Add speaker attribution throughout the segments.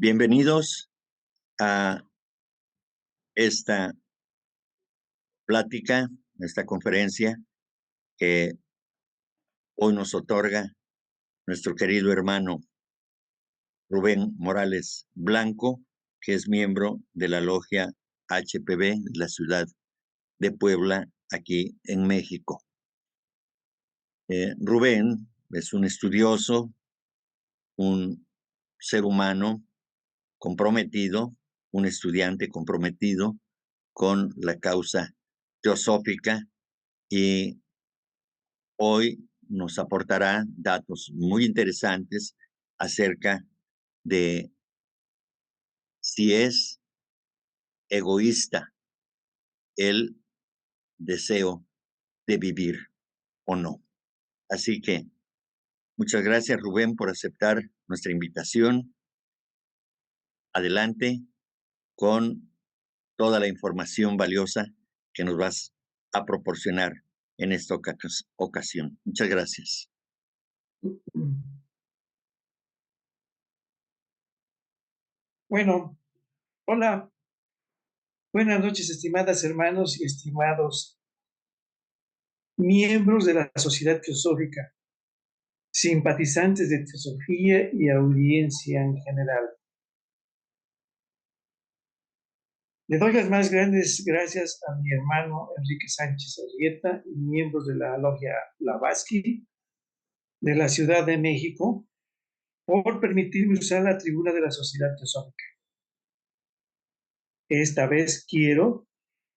Speaker 1: Bienvenidos a esta plática, esta conferencia que hoy nos otorga nuestro querido hermano Rubén Morales Blanco, que es miembro de la logia HPB de la ciudad de Puebla, aquí en México. Rubén es un estudioso, un ser humano comprometido, un estudiante comprometido con la causa teosófica, y hoy nos aportará datos muy interesantes acerca de si es egoísta el deseo de vivir o no. Así que muchas gracias, Rubén, por aceptar nuestra invitación. Adelante con toda la información valiosa que nos vas a proporcionar en esta ocasión. Muchas gracias.
Speaker 2: Bueno, hola, buenas noches, estimadas hermanos y estimados miembros de la Sociedad Teosófica, simpatizantes de Teosofía y audiencia en general. Le doy las más grandes gracias a mi hermano Enrique Sánchez Arrieta y miembros de la logia Blavatsky de la Ciudad de México por permitirme usar la tribuna de la Sociedad Teosófica. Esta vez quiero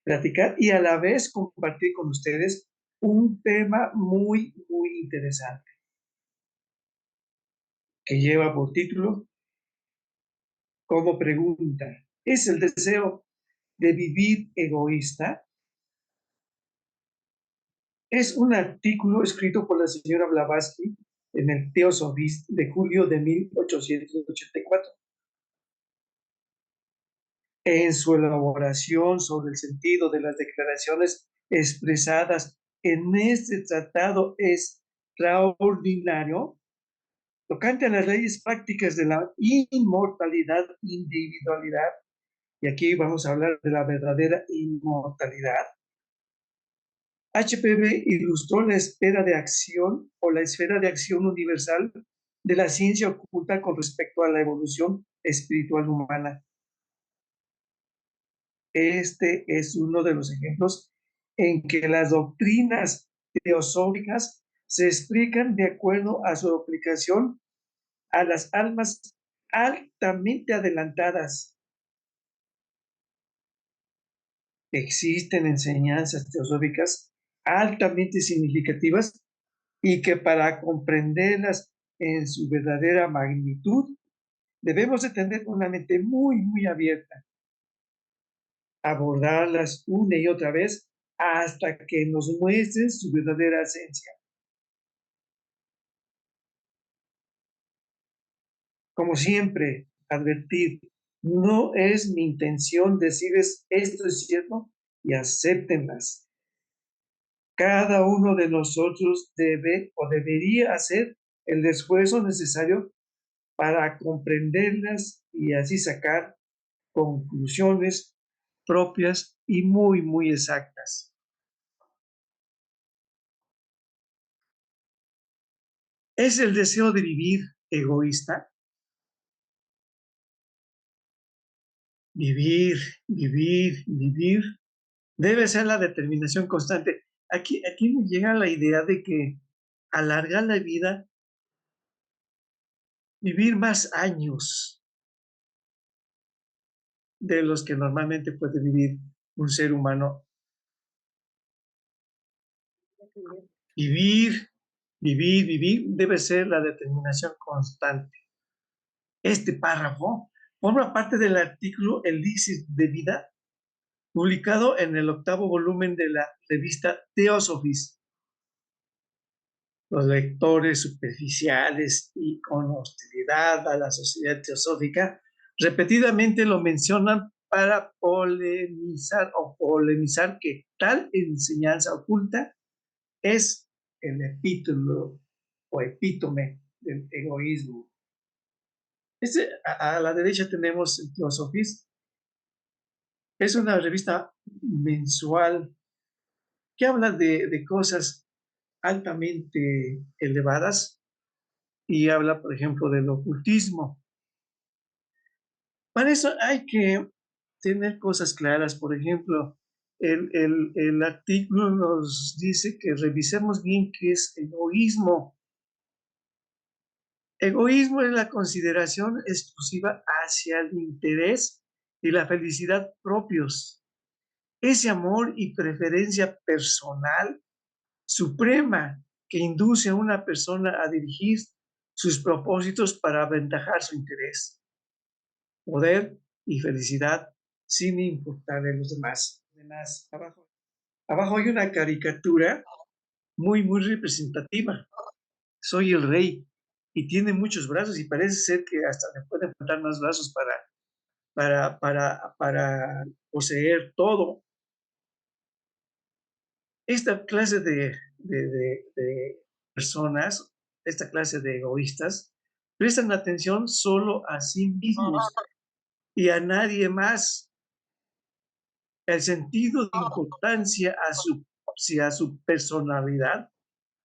Speaker 2: platicar y a la vez compartir con ustedes un tema muy interesante que lleva por título como pregunta: ¿es el deseo de vivir egoísta? Es un artículo escrito por la señora Blavatsky en el Theosophist de julio de 1884. En su elaboración sobre el sentido de las declaraciones expresadas en este tratado extraordinario, tocante a las leyes prácticas de la inmortalidad, individualidad, y aquí vamos a hablar de la verdadera inmortalidad, HPB ilustró la esfera de acción o la esfera de acción universal de la ciencia oculta con respecto a la evolución espiritual humana. Este es uno de los ejemplos en que las doctrinas teosóficas se explican de acuerdo a su aplicación a las almas altamente adelantadas. Existen enseñanzas teosóficas altamente significativas y que para comprenderlas en su verdadera magnitud debemos de tener una mente muy abierta, abordarlas una y otra vez hasta que nos muestren su verdadera esencia. Como siempre, advertir: no es mi intención decirles esto es cierto y acéptenlas. Cada uno de nosotros debe o debería hacer el esfuerzo necesario para comprenderlas y así sacar conclusiones propias y muy exactas. ¿Es el deseo de vivir egoísta? Vivir debe ser la determinación constante. Aquí me llega la idea de que alargar la vida, vivir más años de los que normalmente puede vivir un ser humano. Vivir debe ser la determinación constante. Este párrafo forma parte del artículo Elixir de Vida, publicado en el 8º volumen de la revista Theosophist. Los lectores superficiales y con hostilidad a la sociedad teosófica repetidamente lo mencionan para polemizar que tal enseñanza oculta es el epítome o epítome del egoísmo. A la derecha tenemos Theosophies. Es una revista mensual que habla de cosas altamente elevadas y habla, por ejemplo, del ocultismo. Para eso hay que tener cosas claras. Por ejemplo, el artículo nos dice que revisemos bien qué es egoísmo. Egoísmo es la consideración exclusiva hacia el interés y la felicidad propios. Ese amor y preferencia personal suprema que induce a una persona a dirigir sus propósitos para aventajar su interés, poder y felicidad sin importarle a los demás. Abajo hay una caricatura muy representativa. Soy el rey y tiene muchos brazos y parece ser que hasta le pueden faltar más brazos para poseer todo. Esta clase de personas, esta clase de egoístas, prestan atención solo a sí mismos y a nadie más. El sentido de importancia hacia su personalidad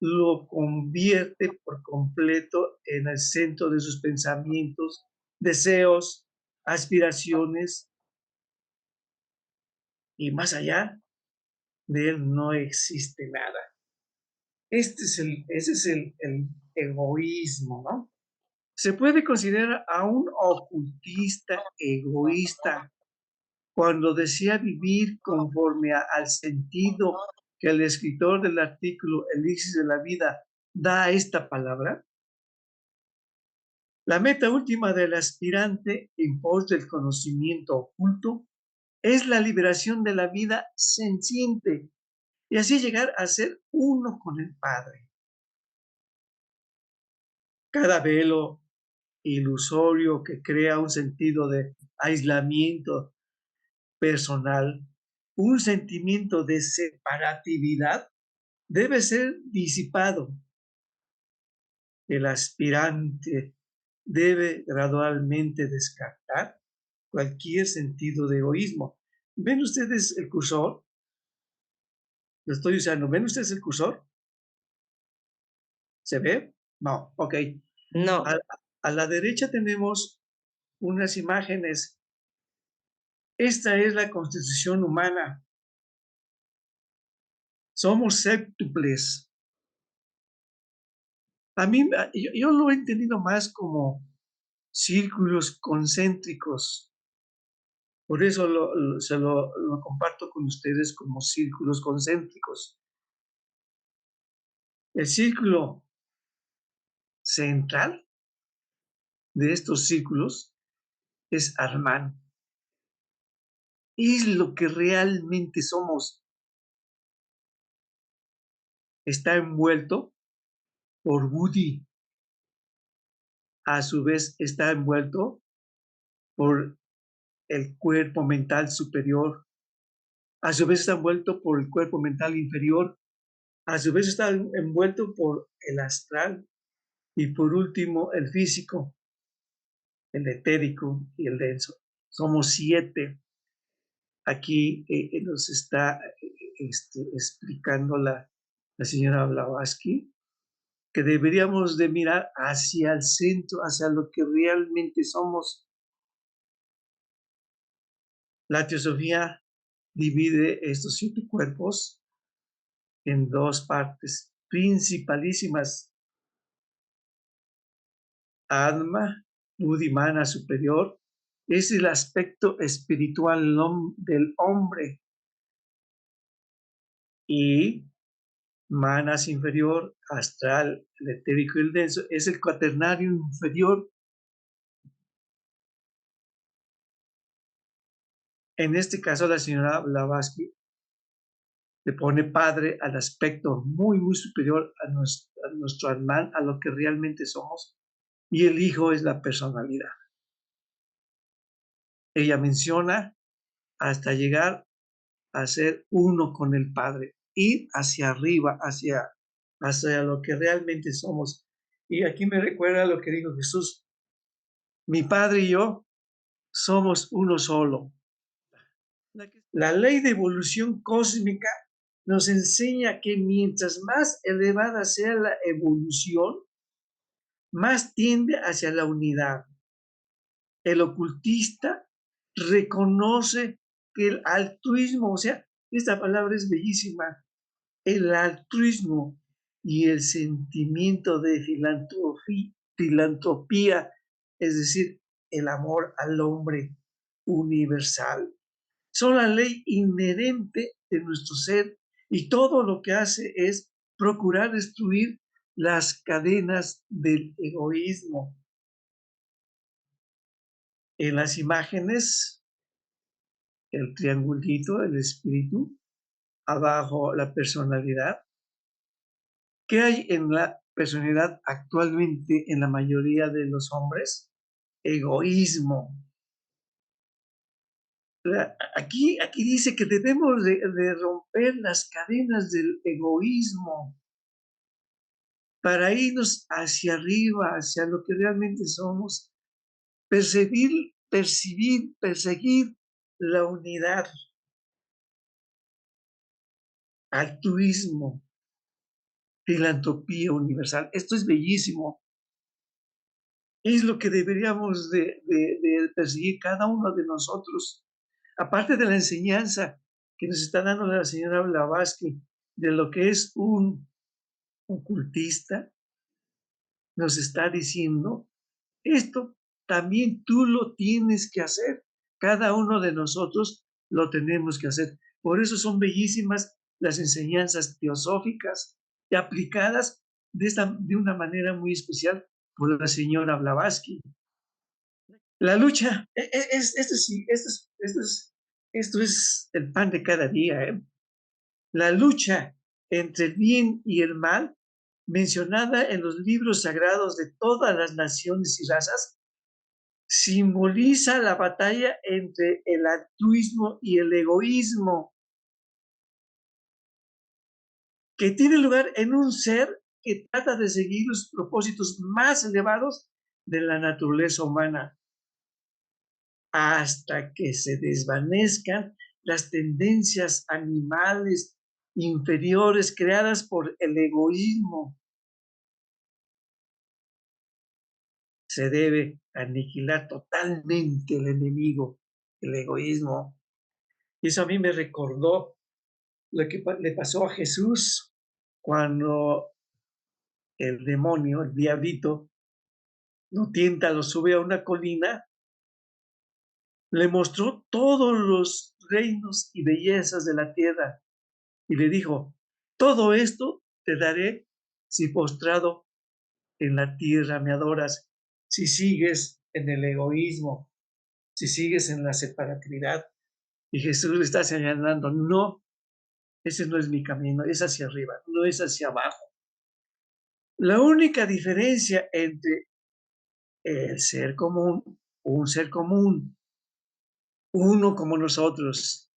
Speaker 2: lo convierte por completo en el centro de sus pensamientos, deseos, aspiraciones, y más allá de él no existe nada. Ese es el egoísmo, ¿no? Se puede considerar a un ocultista egoísta cuando desea vivir conforme al sentido que el escritor del artículo Elixir de la Vida da a esta palabra. La meta última del aspirante en pos del conocimiento oculto es la liberación de la vida senciente y así llegar a ser uno con el Padre. Cada velo ilusorio que crea un sentido de aislamiento personal, un sentimiento de separatividad, debe ser disipado. El aspirante debe gradualmente descartar cualquier sentido de egoísmo. ¿Ven ustedes el cursor? Lo estoy usando. ¿Ven ustedes el cursor? ¿Se ve? No, ok.
Speaker 3: No.
Speaker 2: A la derecha tenemos unas imágenes. Esta es la constitución humana. Somos séptuples. A mí, yo lo he entendido más como círculos concéntricos. Por eso lo comparto con ustedes como círculos concéntricos. El círculo central de estos círculos es Armán. Es lo que realmente somos. Está envuelto por Woody. A su vez está envuelto por el cuerpo mental superior. A su vez está envuelto por el cuerpo mental inferior. A su vez está envuelto por el astral. Y por último, el físico, el etérico y el denso. Somos 7. Aquí nos está explicando la señora Blavatsky que deberíamos de mirar hacia el centro, hacia lo que realmente somos. La teosofía divide estos 7 cuerpos en 2 partes principalísimas. Atma, Buddhimana superior, es el aspecto espiritual del hombre. Y Manas inferior, astral, el etérico y el denso, es el cuaternario inferior. En este caso, la señora Blavatsky le pone padre al aspecto muy superior a nuestro Atman, a lo que realmente somos, y el hijo es la personalidad. Ella menciona hasta llegar a ser uno con el Padre, ir hacia arriba, hacia lo que realmente somos. Y aquí me recuerda lo que dijo Jesús: mi Padre y yo somos uno solo. La ley de evolución cósmica nos enseña que mientras más elevada sea la evolución, más tiende hacia la unidad. El ocultista reconoce que el altruismo, o sea, esta palabra es bellísima, el altruismo y el sentimiento de filantropía, es decir, el amor al hombre universal, son la ley inherente de nuestro ser y todo lo que hace es procurar destruir las cadenas del egoísmo. En las imágenes, el triangulito, el espíritu, abajo la personalidad. ¿Qué hay en la personalidad actualmente en la mayoría de los hombres? Egoísmo. Aquí dice que debemos de romper las cadenas del egoísmo para irnos hacia arriba, hacia lo que realmente somos, perseguir la unidad, altruismo, filantropía universal. Esto es bellísimo. Es lo que deberíamos de perseguir cada uno de nosotros. Aparte de la enseñanza que nos está dando la señora Blavatsky de lo que es un ocultista, nos está diciendo, esto también tú lo tienes que hacer. Cada uno de nosotros lo tenemos que hacer. Por eso son bellísimas las enseñanzas teosóficas y aplicadas de una manera muy especial por la señora Blavatsky. La lucha, esto es el pan de cada día. La lucha entre el bien y el mal, mencionada en los libros sagrados de todas las naciones y razas, simboliza la batalla entre el altruismo y el egoísmo, que tiene lugar en un ser que trata de seguir los propósitos más elevados de la naturaleza humana, hasta que se desvanezcan las tendencias animales inferiores creadas por el egoísmo. Se debe aniquilar totalmente el enemigo, el egoísmo. Y eso a mí me recordó lo que le pasó a Jesús cuando el demonio, el diablito, lo tienta, lo sube a una colina, le mostró todos los reinos y bellezas de la tierra y le dijo, todo esto te daré si postrado en la tierra me adoras, si sigues en el egoísmo, si sigues en la separatidad. Y Jesús le está señalando, no, ese no es mi camino, es hacia arriba, no es hacia abajo. La única diferencia entre el ser común, un ser común, uno como nosotros,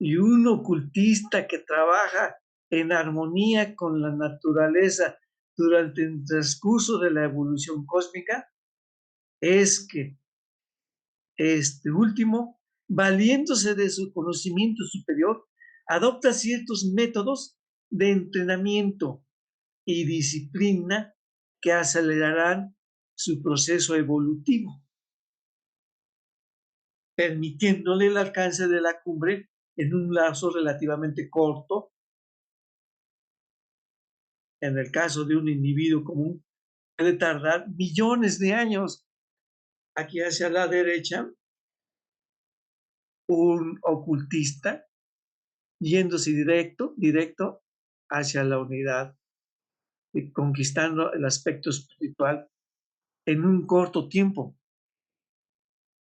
Speaker 2: y un ocultista que trabaja en armonía con la naturaleza durante el transcurso de la evolución cósmica, es que este último, valiéndose de su conocimiento superior, adopta ciertos métodos de entrenamiento y disciplina que acelerarán su proceso evolutivo, permitiéndole el alcance de la cumbre en un lapso relativamente corto. En el caso de un individuo común, puede tardar millones de años. Aquí hacia la derecha, un ocultista yéndose directo hacia la unidad y conquistando el aspecto espiritual en un corto tiempo.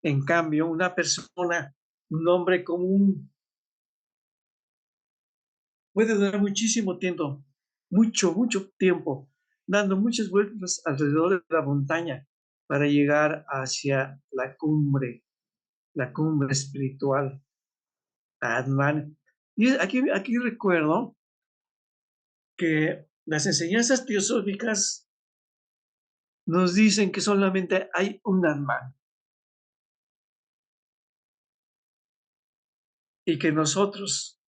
Speaker 2: En cambio, una persona, un hombre común, puede durar muchísimo tiempo, mucho tiempo, dando muchas vueltas alrededor de la montaña para llegar hacia la cumbre espiritual, Atman. Y aquí recuerdo que las enseñanzas teosóficas nos dicen que solamente hay un Atman, y que nosotros,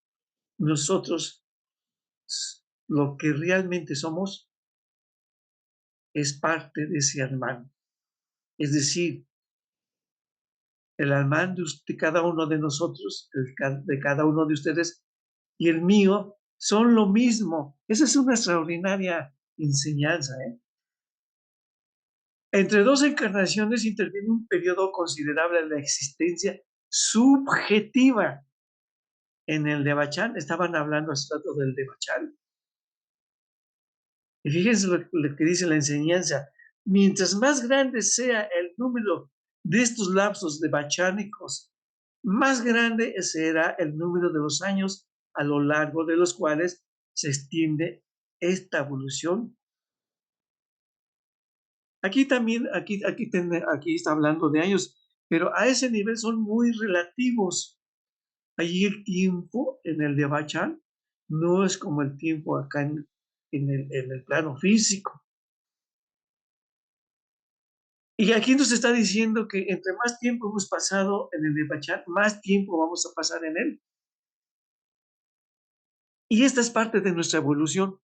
Speaker 2: lo que realmente somos es parte de ese Atman. Es decir, el Atman de cada uno de nosotros, de cada uno de ustedes y el mío son lo mismo. Esa es una extraordinaria enseñanza. Entre dos encarnaciones interviene un periodo considerable de la existencia subjetiva. En el Devachan, estaban hablando hace rato del Devachan. Y fíjense lo que dice la enseñanza. Mientras más grande sea el número de estos lapsos devachánicos, más grande será el número de los años a lo largo de los cuales se extiende esta evolución. Aquí también, aquí está hablando de años, pero a ese nivel son muy relativos. Allí el tiempo en el Devachan no es como el tiempo acá en el plano físico. Y aquí nos está diciendo que entre más tiempo hemos pasado en el Devachan, más tiempo vamos a pasar en él. Y esta es parte de nuestra evolución.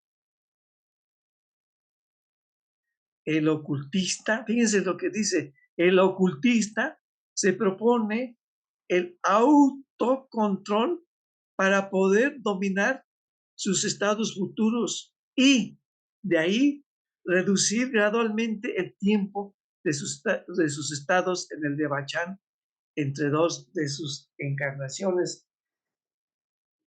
Speaker 2: El ocultista, fíjense lo que dice, el ocultista se propone el autocontrol para poder dominar sus estados futuros y de ahí reducir gradualmente el tiempo de sus estados en el Devachan entre dos de sus encarnaciones.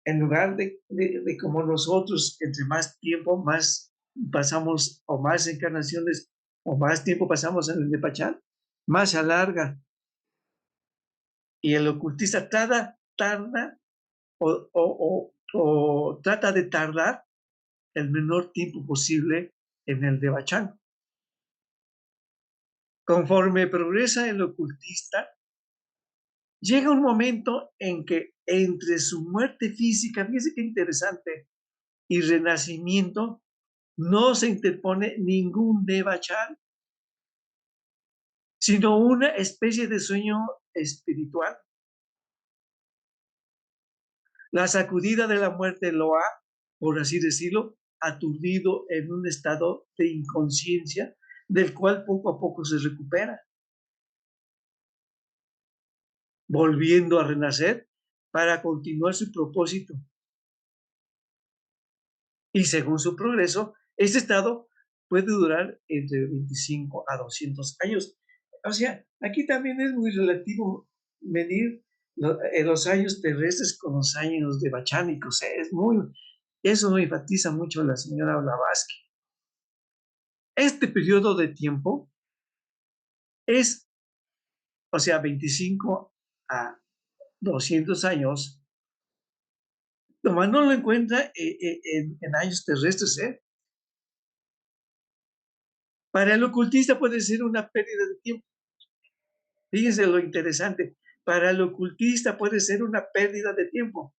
Speaker 2: En lugar de como nosotros, entre más tiempo, más pasamos, o más encarnaciones, o más tiempo pasamos en el Devachan, más se alarga. Y el ocultista tarda o trata de tardar el menor tiempo posible en el Devachan. Conforme progresa el ocultista, llega un momento en que entre su muerte física, fíjense qué interesante, y renacimiento, no se interpone ningún Devachan, sino una especie de sueño espiritual. La sacudida de la muerte lo ha, por así decirlo, aturdido en un estado de inconsciencia del cual poco a poco se recupera, volviendo a renacer para continuar su propósito. Y según su progreso, este estado puede durar entre 25 a 200 años. O sea, aquí también es muy relativo medir los años terrestres con los años devachánicos. Eso lo enfatiza mucho la señora Blavatsky. Este periodo de tiempo es, o sea, 25 a 200 años, nomás no lo encuentra en años terrestres. Para el ocultista puede ser una pérdida de tiempo. Fíjense lo interesante. Para el ocultista puede ser una pérdida de tiempo,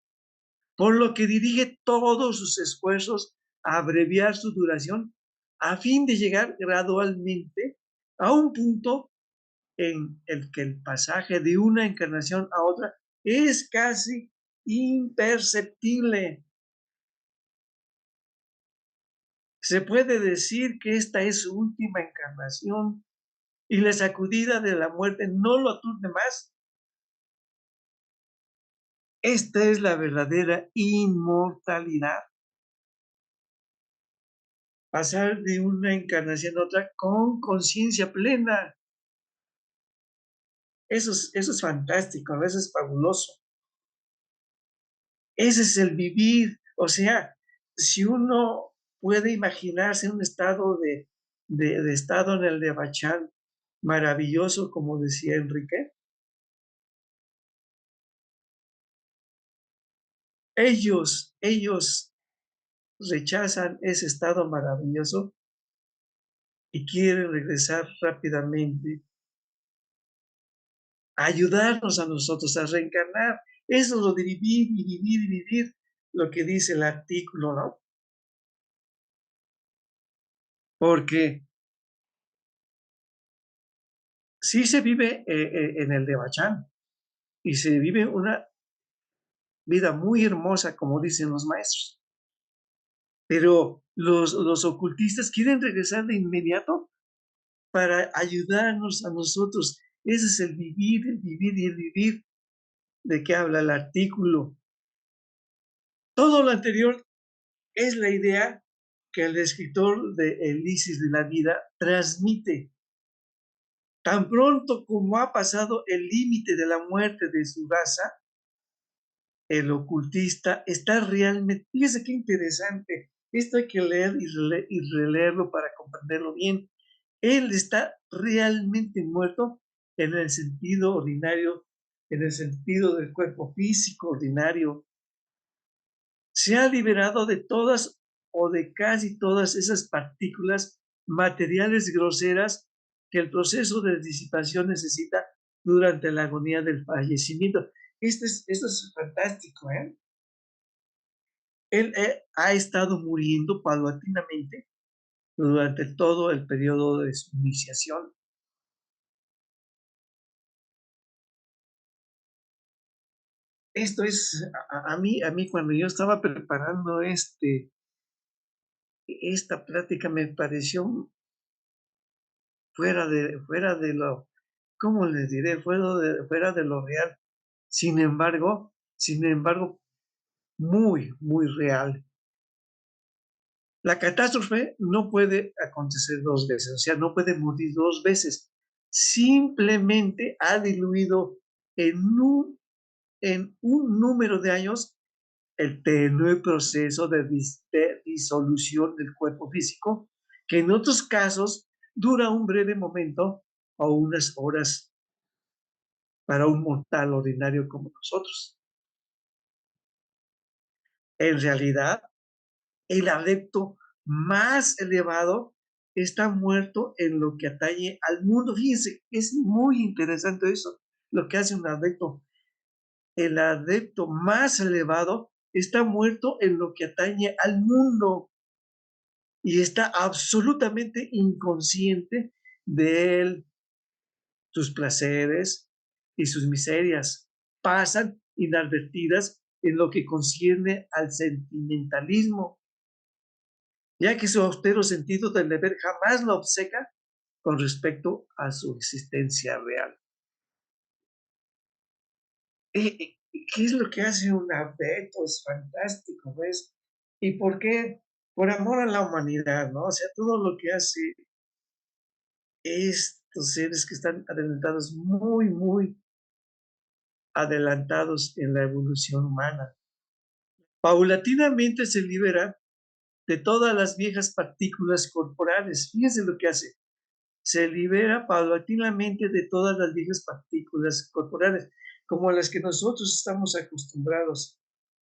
Speaker 2: por lo que dirige todos sus esfuerzos a abreviar su duración a fin de llegar gradualmente a un punto en el que el pasaje de una encarnación a otra es casi imperceptible. Se puede decir que esta es su última encarnación y la sacudida de la muerte no lo aturde más. Esta es la verdadera inmortalidad. Pasar de una encarnación a otra con conciencia plena. Eso es fantástico, eso es fabuloso. Ese es el vivir. O sea, si uno puede imaginarse un estado de estado en el Devachan maravilloso, como decía Enrique, ellos rechazan ese estado maravilloso y quieren regresar rápidamente a ayudarnos a nosotros a reencarnar. Eso es lo de vivir y vivir y vivir, lo que dice el artículo, ¿no? Porque sí se vive en el Devachan y se vive vida muy hermosa, como dicen los maestros. Pero los ocultistas quieren regresar de inmediato para ayudarnos a nosotros. Ese es el vivir y el vivir de que habla el artículo. Todo lo anterior es la idea que el escritor de Elixir de la Vida transmite. Tan pronto como ha pasado el límite de la muerte de su raza, el ocultista está realmente, fíjese qué interesante, esto hay que leer y releerlo para comprenderlo bien. Él está realmente muerto en el sentido ordinario, en el sentido del cuerpo físico ordinario. Se ha liberado de todas o de casi todas esas partículas materiales groseras que el proceso de disipación necesita durante la agonía del fallecimiento. Esto es fantástico, ¿eh? Él ha estado muriendo paulatinamente durante todo el periodo de su iniciación. Esto es, a mí cuando yo estaba preparando esta plática me pareció fuera de lo, ¿cómo les diré? Fuera de lo real. Sin embargo, muy, muy real. La catástrofe no puede acontecer dos veces, o sea, no puede morir dos veces. Simplemente ha diluido en un número de años el tenue proceso de disolución del cuerpo físico, que en otros casos dura un breve momento o unas horas para un mortal ordinario como nosotros. En realidad, el adepto más elevado está muerto en lo que atañe al mundo. Fíjense, es muy interesante eso, lo que hace un adepto. El adepto más elevado está muerto en lo que atañe al mundo y está absolutamente inconsciente de él. Sus placeres y sus miserias pasan inadvertidas en lo que concierne al sentimentalismo, ya que su austero sentido del deber jamás lo obceca con respecto a su existencia real. ¿Qué es lo que hace un adepto? Es fantástico, ¿ves? ¿Y por qué? Por amor a la humanidad, ¿no? O sea, todo lo que hace estos seres que están adelantados, muy, muy adelantados en la evolución humana. Paulatinamente se libera de todas las viejas partículas corporales. Fíjense lo que hace. Se libera paulatinamente de todas las viejas partículas corporales, como las que nosotros estamos acostumbrados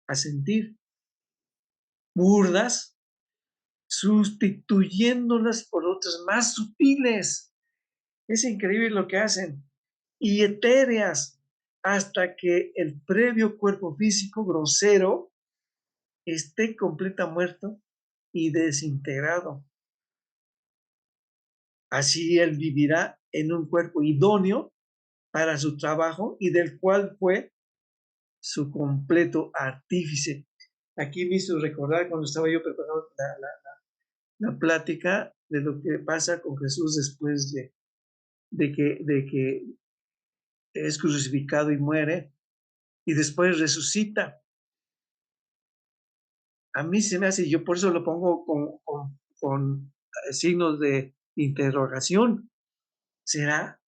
Speaker 2: a sentir, burdas, sustituyéndolas por otras más sutiles. Es increíble lo que hacen. Y etéreas, hasta que el previo cuerpo físico grosero esté completa muerto y desintegrado. Así él vivirá en un cuerpo idóneo para su trabajo y del cual fue su completo artífice. Aquí me hizo recordar cuando estaba yo preparando la plática de lo que pasa con Jesús después de que es crucificado y muere y después resucita. A mí se me hace, yo por eso lo pongo con signos de interrogación. ¿Será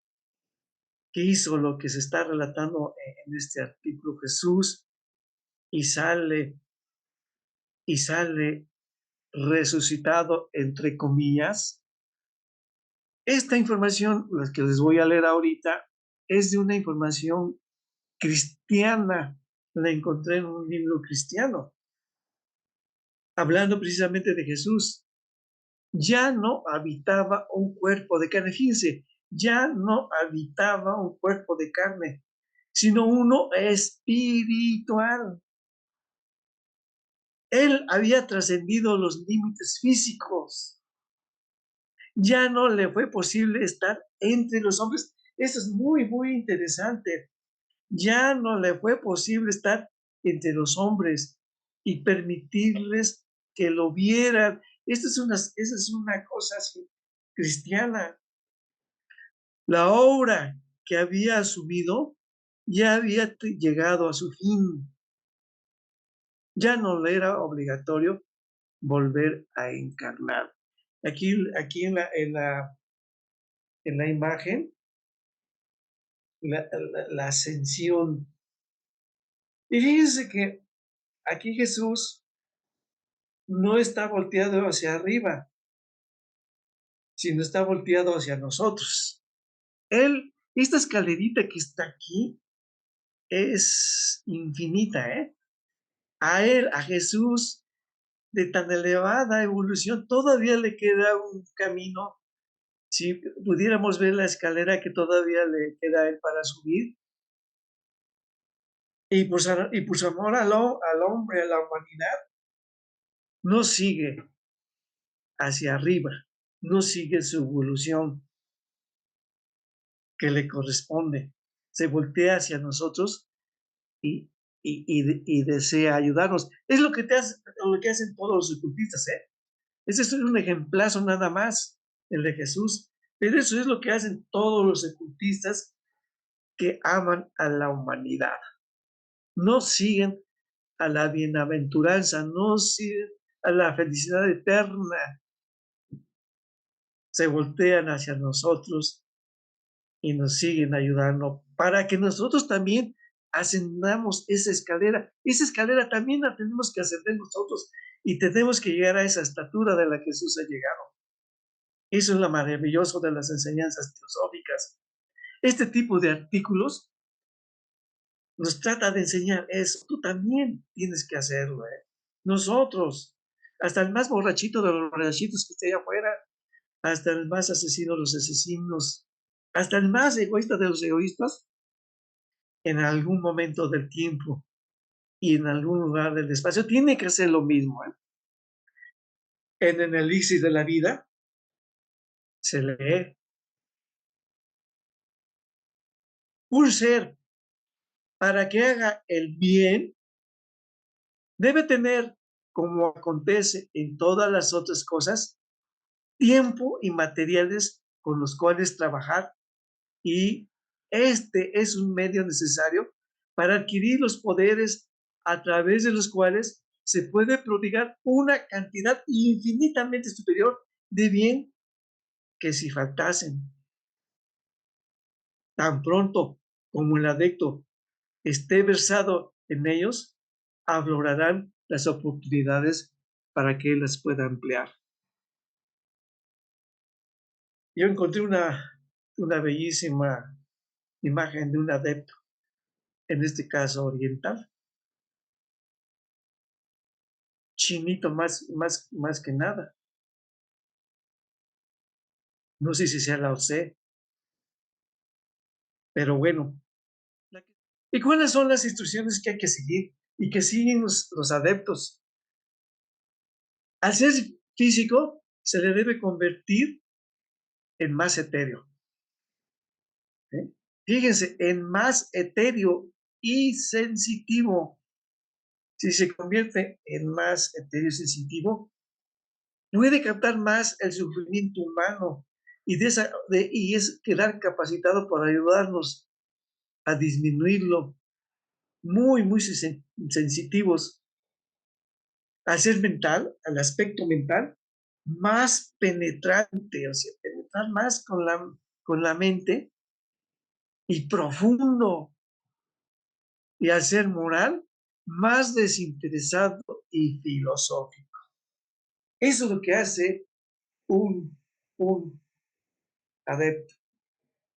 Speaker 2: que hizo lo que se está relatando en este artículo Jesús y sale resucitado entre comillas? Esta información, la que les voy a leer ahorita, es de una información cristiana. La encontré en un libro cristiano, hablando precisamente de Jesús. Ya no habitaba un cuerpo de carne. Fíjense, ya no habitaba un cuerpo de carne, sino uno espiritual. Él había trascendido los límites físicos. Ya no le fue posible estar entre los hombres. Eso es muy, muy interesante. Ya no le fue posible estar entre los hombres y permitirles que lo vieran. Esa es una cosa así, cristiana. La obra que había asumido ya había llegado a su fin. Ya no le era obligatorio volver a encarnar. Aquí en la imagen, la ascensión. Y fíjense que aquí Jesús no está volteado hacia arriba, sino está volteado hacia nosotros. Esta escalerita que está aquí es infinita, ¿eh? A Jesús, de tan elevada evolución, todavía le queda un camino. Si pudiéramos ver la escalera que todavía le queda a él para subir, y por su amor al hombre, a la humanidad, no sigue hacia arriba, no sigue su evolución que le corresponde. Se voltea hacia nosotros y, y desea ayudarnos. Es lo que hacen todos los ocultistas, ¿eh? Ese es un ejemplazo nada más, el de Jesús. Pero eso es lo que hacen todos los ocultistas que aman a la humanidad. No siguen a la bienaventuranza, no siguen a la felicidad eterna. Se voltean hacia nosotros y nos siguen ayudando para que nosotros también ascendamos esa escalera. Esa escalera también la tenemos que ascender nosotros y tenemos que llegar a esa estatura de la que Jesús ha llegado. Eso es lo maravilloso de las enseñanzas teosóficas. Este tipo de artículos nos trata de enseñar eso. Tú también tienes que hacerlo, ¿eh? Nosotros, hasta el más borrachito de los borrachitos que esté allá afuera, hasta el más asesino de los asesinos, hasta el más egoísta de los egoístas, en algún momento del tiempo y en algún lugar del espacio, tiene que hacer lo mismo, ¿eh? En el elixir de la vida se lee: un ser, para que haga el bien, debe tener, como acontece en todas las otras cosas, tiempo y materiales con los cuales trabajar, y este es un medio necesario para adquirir los poderes a través de los cuales se puede prodigar una cantidad infinitamente superior de bien que si faltasen. Tan pronto como el adepto esté versado en ellos, aflorarán las oportunidades para que él las pueda emplear. Yo encontré una bellísima imagen de un adepto, en este caso oriental, chinito más que nada. No sé si sea Lao Tse, pero bueno. ¿Y cuáles son las instrucciones que hay que seguir y que siguen los adeptos? Al ser físico, se le debe convertir en más etéreo. ¿Eh? Fíjense, en más etéreo y sensitivo. Si se convierte en más etéreo y sensitivo, puede captar más el sufrimiento humano y es quedar capacitado para ayudarnos a disminuirlo. Muy sensitivos al ser mental, al aspecto mental, más penetrante, o sea, penetrar más con la mente y profundo. Y al ser moral, más desinteresado y filosófico. Eso es lo que hace un adepto.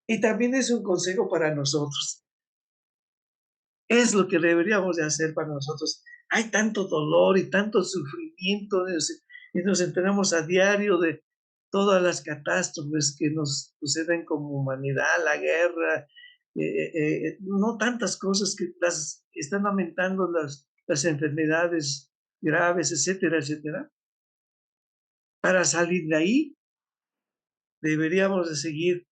Speaker 2: Y también es un consejo para nosotros. Es lo que deberíamos de hacer para nosotros. Hay tanto dolor y tanto sufrimiento y nos enteramos a diario de todas las catástrofes que nos suceden como humanidad, la guerra, no tantas cosas que las están aumentando las enfermedades graves, etcétera, etcétera. Para salir de ahí, deberíamos de seguir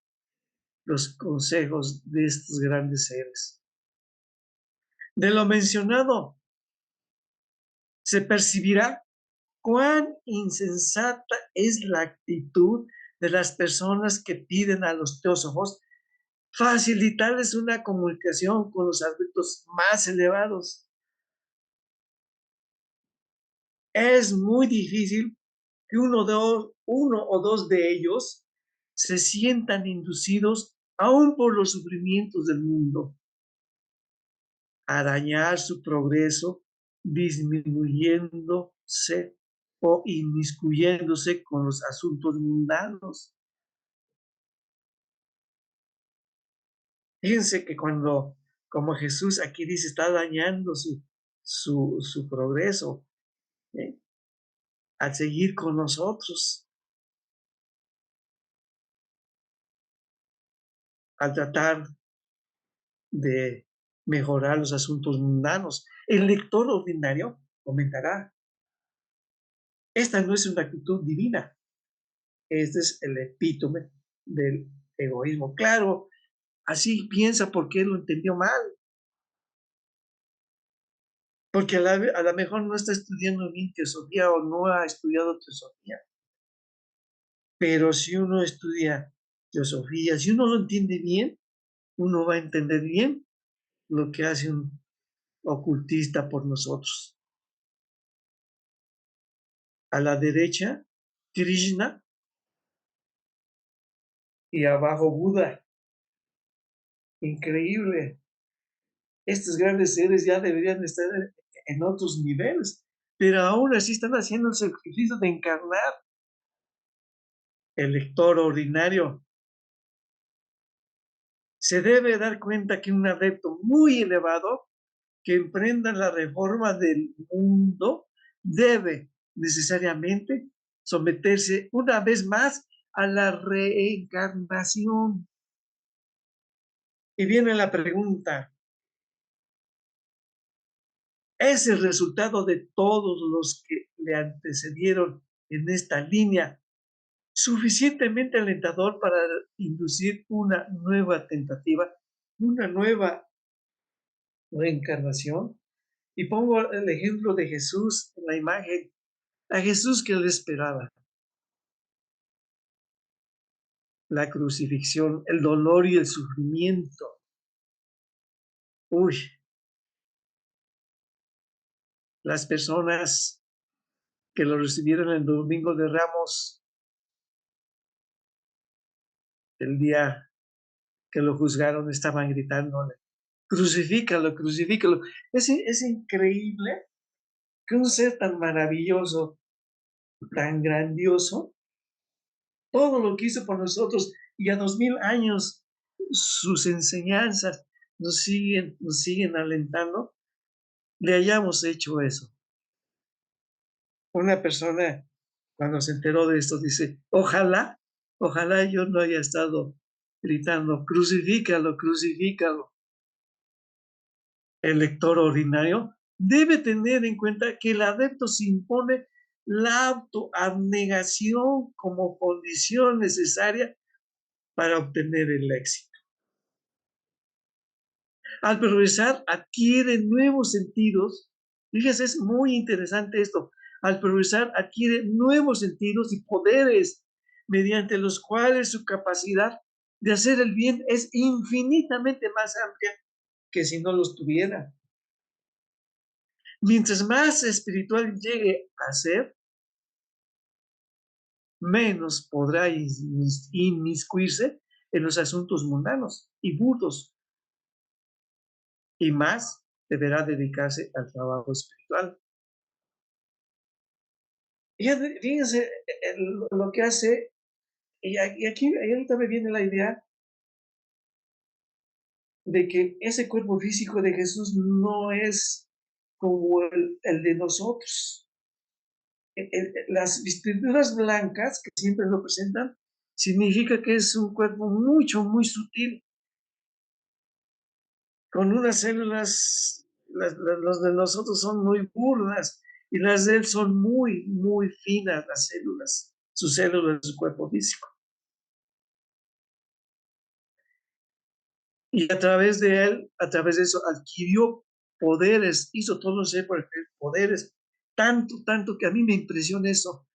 Speaker 2: los consejos de estos grandes seres. De lo mencionado, se percibirá cuán insensata es la actitud de las personas que piden a los teósofos facilitarles una comunicación con los adultos más elevados. Es muy difícil que uno o dos de ellos se sientan inducidos aún por los sufrimientos del mundo a dañar su progreso, disminuyéndose o inmiscuyéndose con los asuntos mundanos. Fíjense que cuando, como Jesús aquí dice, está dañando su progreso, ¿eh? Al seguir con nosotros, al tratar de mejorar los asuntos mundanos. El lector ordinario comentará, esta no es una actitud divina, este es el epítome del egoísmo. Claro, así piensa porque lo entendió mal, porque a lo mejor no está estudiando bien teosofía o no ha estudiado teosofía. Pero si uno estudia teosofía, si uno lo entiende bien, uno va a entender bien lo que hace un ocultista por nosotros. A la derecha, Krishna, y abajo Buda. Increíble. Estos grandes seres ya deberían estar en otros niveles, pero aún así están haciendo el sacrificio de encarnar. El lector ordinario se debe dar cuenta que un adepto muy elevado que emprenda la reforma del mundo debe necesariamente someterse una vez más a la reencarnación. Y viene la pregunta, ¿es el resultado de todos los que le antecedieron en esta línea suficientemente alentador para inducir una nueva tentativa, una nueva reencarnación? Y pongo el ejemplo de Jesús en la imagen, a Jesús que le esperaba. La crucifixión, el dolor y el sufrimiento. Uy, las personas que lo recibieron el Domingo de Ramos, el día que lo juzgaron, estaban gritándole, crucifícalo, crucifícalo. Es increíble que un ser tan maravilloso, tan grandioso, todo lo que hizo por nosotros y a 2000 años sus enseñanzas nos siguen alentando, le hayamos hecho eso. Una persona cuando se enteró de esto dice, ojalá yo no haya estado gritando, crucifícalo, crucifícalo. El lector ordinario debe tener en cuenta que el adepto se impone la autoabnegación como condición necesaria para obtener el éxito. Al progresar adquiere nuevos sentidos. Fíjese, es muy interesante esto. Al progresar adquiere nuevos sentidos y poderes mediante los cuales su capacidad de hacer el bien es infinitamente más amplia que si no los tuviera. Mientras más espiritual llegue a ser, menos podrá inmiscuirse en los asuntos mundanos y burdos, y más deberá dedicarse al trabajo espiritual. Fíjense lo que hace, y aquí ahorita me viene la idea de que ese cuerpo físico de Jesús no es como el de nosotros. Las vestiduras blancas que siempre lo presentan significa que es un cuerpo muy sutil, con unas células, las de nosotros son muy burdas y las de él son muy finas las células, sus células de su cuerpo físico. Y a través de él, a través de eso, adquirió poderes, hizo todo ser por poderes tanto que a mí me impresiona eso.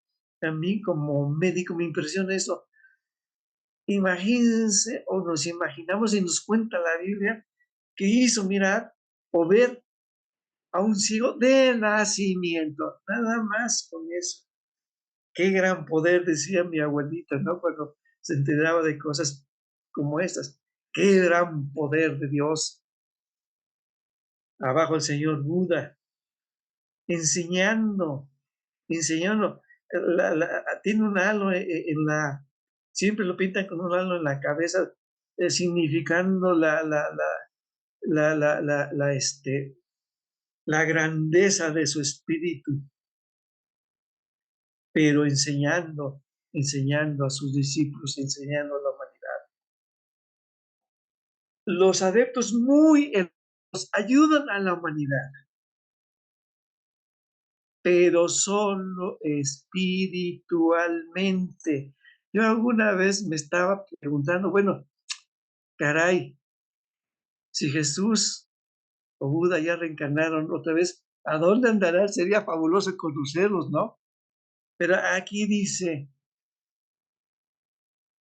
Speaker 2: A mí como médico me impresiona eso. Imagínense o nos imaginamos y nos cuenta la Biblia que hizo mirar o ver a un ciego de nacimiento, nada más con eso. Qué gran poder, decía mi abuelita, ¿no? Cuando se enteraba de cosas como estas. Qué gran poder de Dios. Abajo el señor Buda, enseñando, enseñando. Tiene un halo en la, siempre lo pintan con un halo en la cabeza, significando la grandeza de su espíritu, pero enseñando a sus discípulos, enseñando a la humanidad. Los adeptos muy ayudan a la humanidad, pero solo espiritualmente. Yo alguna vez me estaba preguntando, bueno, caray, si Jesús o Buda ya reencarnaron otra vez, ¿a dónde andarán? Sería fabuloso conocerlos, ¿no? Pero aquí dice,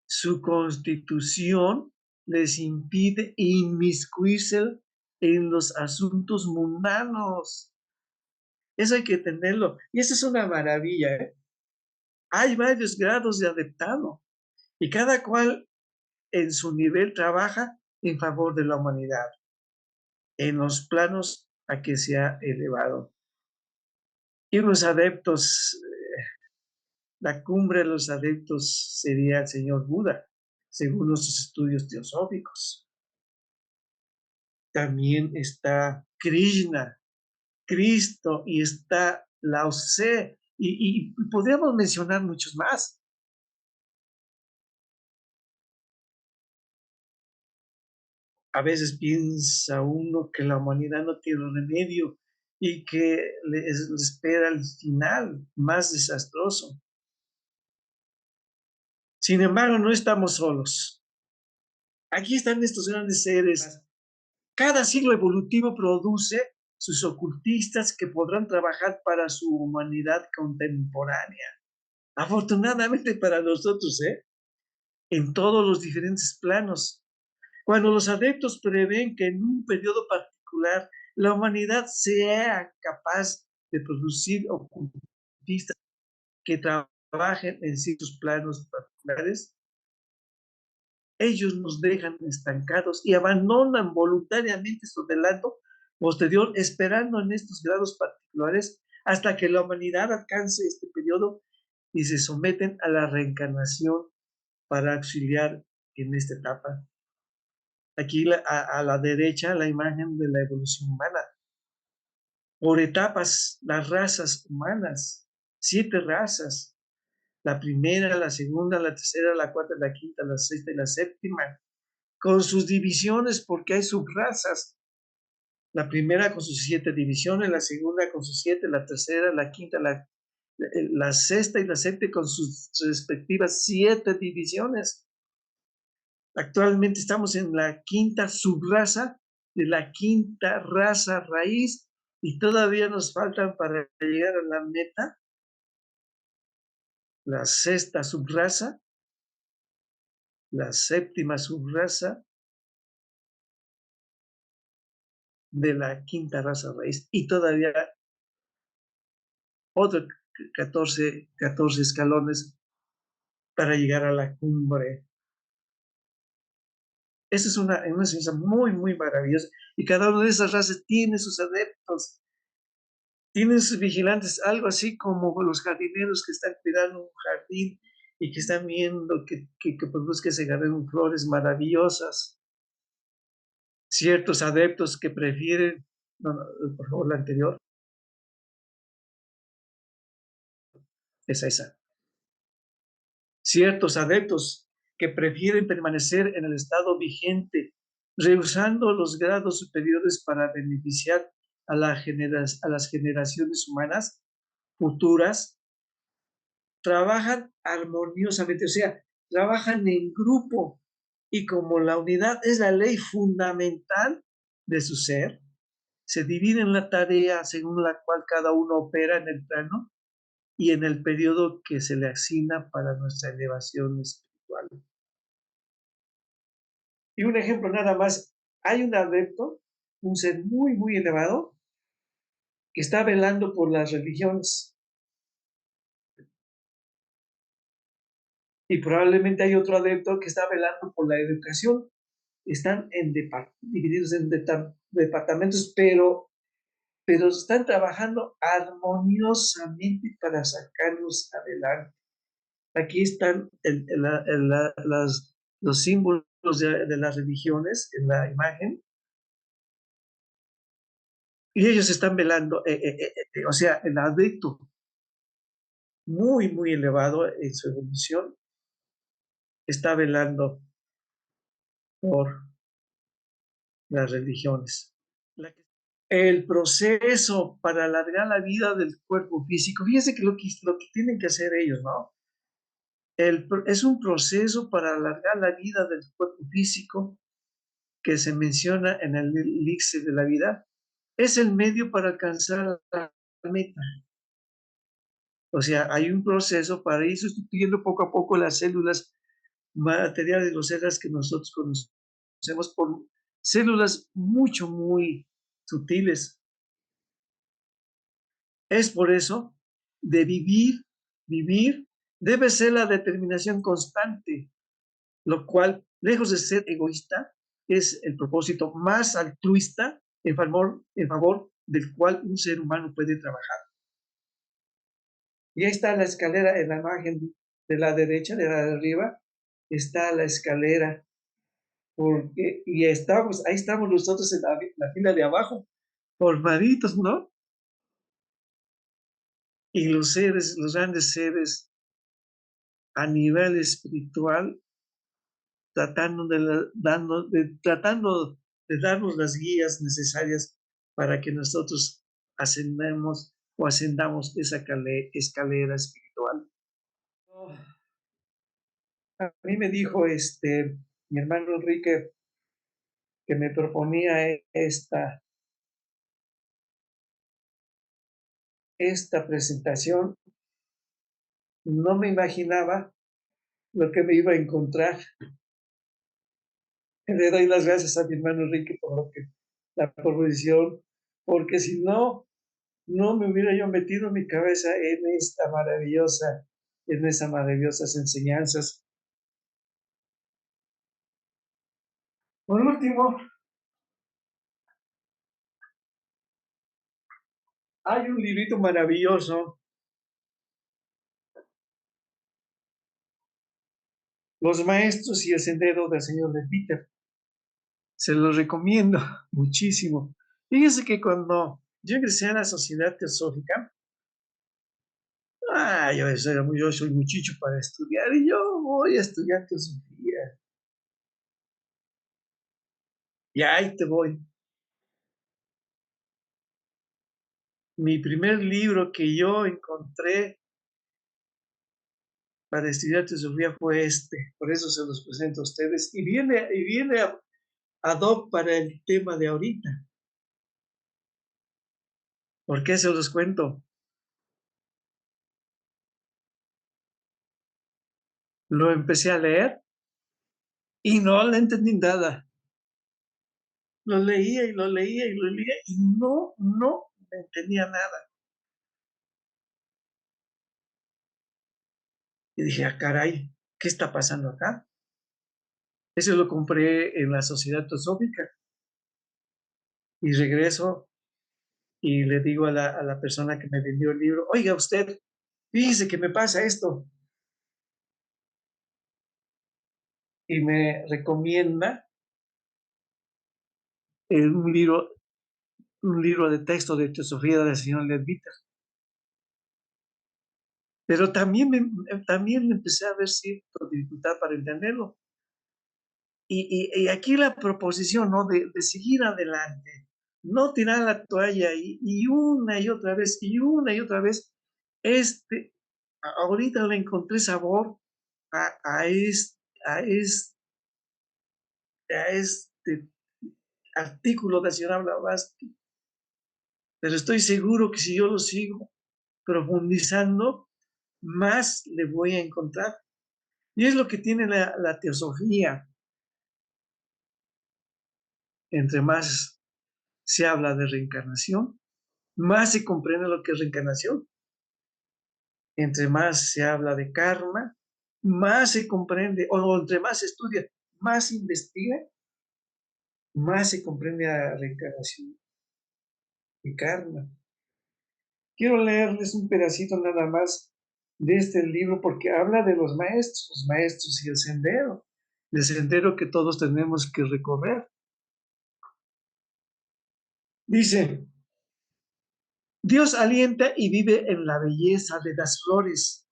Speaker 2: su constitución les impide inmiscuirse en los asuntos mundanos. Eso hay que tenerlo. Y eso es una maravilla, ¿eh? Hay varios grados de adeptado y cada cual en su nivel trabaja en favor de la humanidad, en los planos a que se ha elevado. Y los adeptos, la cumbre de los adeptos sería el señor Buda, según nuestros estudios teosóficos. También está Krishna, Cristo, y está Lao Tse, y podríamos mencionar muchos más. A veces piensa uno que la humanidad no tiene remedio y que les espera el final más desastroso. Sin embargo, no estamos solos. Aquí están estos grandes seres. Cada siglo evolutivo produce sus ocultistas que podrán trabajar para su humanidad contemporánea. Afortunadamente para nosotros, en todos los diferentes planos. Cuando los adeptos prevén que en un periodo particular la humanidad sea capaz de producir ocultistas que trabajen en ciertos planos particulares, ellos nos dejan estancados y abandonan voluntariamente su adelanto posterior, esperando en estos grados particulares hasta que la humanidad alcance este periodo y se someten a la reencarnación para auxiliar en esta etapa. Aquí a la derecha la imagen de la evolución humana. Por etapas, las razas humanas, 7 razas. La primera, la segunda, la tercera, la cuarta, la quinta, la sexta y la séptima. Con sus divisiones, porque hay subrazas. La primera con sus 7 divisiones, la segunda con sus 7, la tercera, la quinta, la sexta y la séptima con sus respectivas 7 divisiones. Actualmente estamos en la quinta subraza de la quinta raza raíz y todavía nos faltan para llegar a la meta la sexta subraza, la séptima subraza de la quinta raza raíz y todavía otros 14 escalones para llegar a la cumbre. Esa es una ciencia muy, muy maravillosa y cada una de esas razas tiene sus adeptos. Tienen sus vigilantes, algo así como los jardineros que están cuidando un jardín y que están viendo que produzca ese jardín flores maravillosas. Ciertos adeptos que prefieren, por favor, la anterior, esa. Ciertos adeptos que prefieren permanecer en el estado vigente, rehusando los grados superiores para beneficiar a las generaciones humanas futuras, trabajan armoniosamente, o sea, trabajan en grupo y como la unidad es la ley fundamental de su ser, se dividen la tarea según la cual cada uno opera en el plano y en el periodo que se le asigna para nuestra elevación espiritual. Y un ejemplo nada más, hay un adepto, un ser muy, muy elevado, que está velando por las religiones. Y probablemente hay otro adepto que está velando por la educación. Están divididos en departamentos, pero están trabajando armoniosamente para sacarlos adelante. Aquí están los símbolos de las religiones en la imagen, y ellos están velando, o sea, el adepto muy, muy elevado en su evolución está velando por las religiones. El proceso para alargar la vida del cuerpo físico, fíjense que lo que tienen que hacer ellos, ¿no? Es un proceso para alargar la vida del cuerpo físico que se menciona en el elixir de la vida. Es el medio para alcanzar la meta. O sea, hay un proceso para ir sustituyendo poco a poco las células materiales, los células que nosotros conocemos por células muy sutiles. Es por eso de vivir debe ser la determinación constante, lo cual, lejos de ser egoísta, es el propósito más altruista en favor del cual un ser humano puede trabajar. Y ahí está la escalera en la imagen de la derecha, de la de arriba, está la escalera, y ahí estamos nosotros en la fila de abajo, formaditos, ¿no? Y los grandes seres a nivel espiritual, tratando de darnos las guías necesarias para que nosotros ascendamos esa escalera espiritual. A mí me dijo mi hermano Enrique que me proponía esta presentación. No me imaginaba lo que me iba a encontrar. Le doy las gracias a mi hermano Enrique por la proposición, porque si no, no me hubiera yo metido mi cabeza en esas maravillosas enseñanzas. Por último, hay un librito maravilloso, Los Maestros y el Sendero del Señor Leadbeater. Se los recomiendo muchísimo. Fíjense que cuando yo ingresé a la Sociedad Teosófica, yo soy muchacho para estudiar y yo voy a estudiar teosofía. Y ahí te voy. Mi primer libro que yo encontré para estudiar teosofía fue por eso se los presento a ustedes. Y viene ad hoc para el tema de ahorita. ¿Por qué se los cuento? Lo empecé a leer y no le entendí nada. Lo leía y lo leía y lo leía y no entendía nada. Y dije, caray, ¿qué está pasando acá? Eso lo compré en la Sociedad Teosófica. Y regreso y le digo a la persona que me vendió el libro, oiga usted, fíjese que me pasa esto. Y me recomienda un libro de texto de teosofía del señor Leadbeater. Pero también empecé a ver cierta dificultad para entenderlo. Y aquí la proposición, ¿no? De seguir adelante, no tirar la toalla y una y otra vez, ahorita le encontré sabor a este artículo del señor Blavatsky, Pero estoy seguro que si yo lo sigo profundizando, más le voy a encontrar. Y es lo que tiene la teosofía. Entre más se habla de reencarnación, más se comprende lo que es reencarnación. Entre más se habla de karma, más se comprende, o entre más se estudia, más se investiga, más se comprende la reencarnación y karma. Quiero leerles un pedacito nada más de este libro porque habla de los maestros y el sendero que todos tenemos que recorrer. Dice, Dios alienta y vive en la belleza de las flores,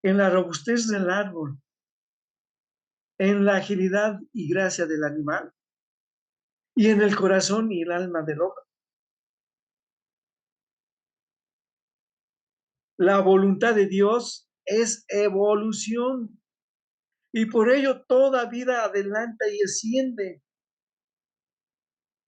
Speaker 2: en la robustez del árbol, en la agilidad y gracia del animal, y en el corazón y el alma del hombre. La voluntad de Dios es evolución, y por ello toda vida adelanta y asciende.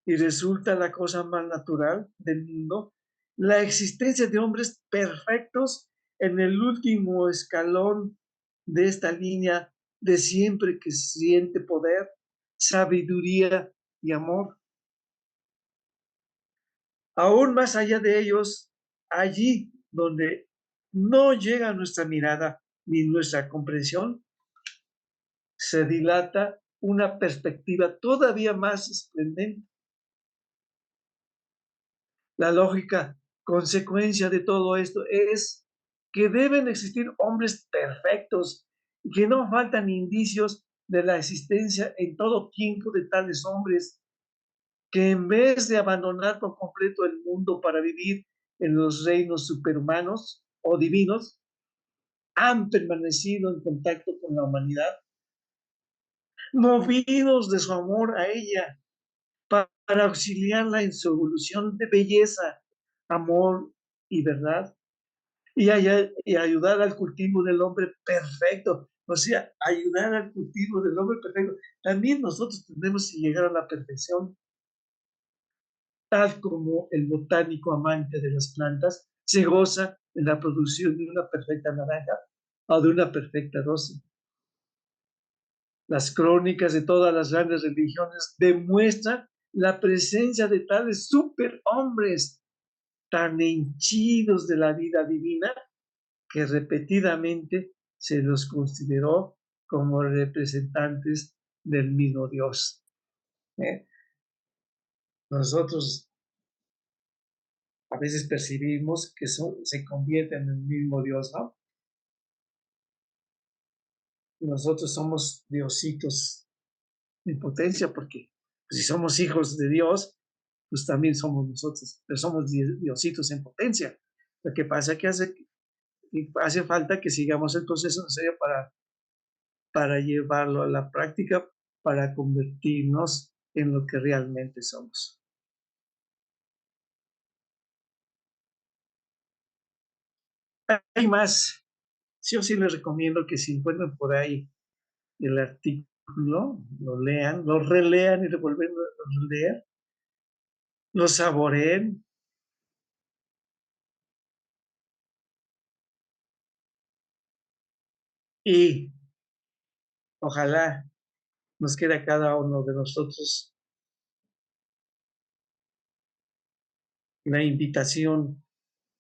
Speaker 2: Y resulta la cosa más natural del mundo, la existencia de hombres perfectos en el último escalón de esta línea de siempre que siente poder, sabiduría y amor. Aún más allá de ellos, allí donde no llega nuestra mirada ni nuestra comprensión, se dilata una perspectiva todavía más esplendente. La lógica consecuencia de todo esto es que deben existir hombres perfectos y que no faltan indicios de la existencia en todo tiempo de tales hombres que en vez de abandonar por completo el mundo para vivir en los reinos superhumanos o divinos, han permanecido en contacto con la humanidad, movidos de su amor a ella, para auxiliarla en su evolución de belleza, amor y verdad, y ayudar al cultivo del hombre perfecto. O sea, ayudar al cultivo del hombre perfecto. También nosotros tenemos que llegar a la perfección, tal como el botánico amante de las plantas se goza en la producción de una perfecta naranja o de una perfecta rosa. Las crónicas de todas las grandes religiones demuestran la presencia de tales superhombres tan henchidos de la vida divina que repetidamente se los consideró como representantes del mismo Dios. ¿Eh? Nosotros a veces percibimos que se convierte en el mismo Dios, ¿no? Nosotros somos diositos en potencia porque pues, si somos hijos de Dios, pues también somos nosotros, pero somos diositos en potencia. Lo que pasa es que hace falta que sigamos el proceso necesario para llevarlo a la práctica, para convertirnos en lo que realmente somos. Hay más. Sí o sí les recomiendo que si encuentran por ahí el artículo, lo lean, lo relean y lo vuelven a leer, lo saboreen. Y ojalá nos quede a cada uno de nosotros la invitación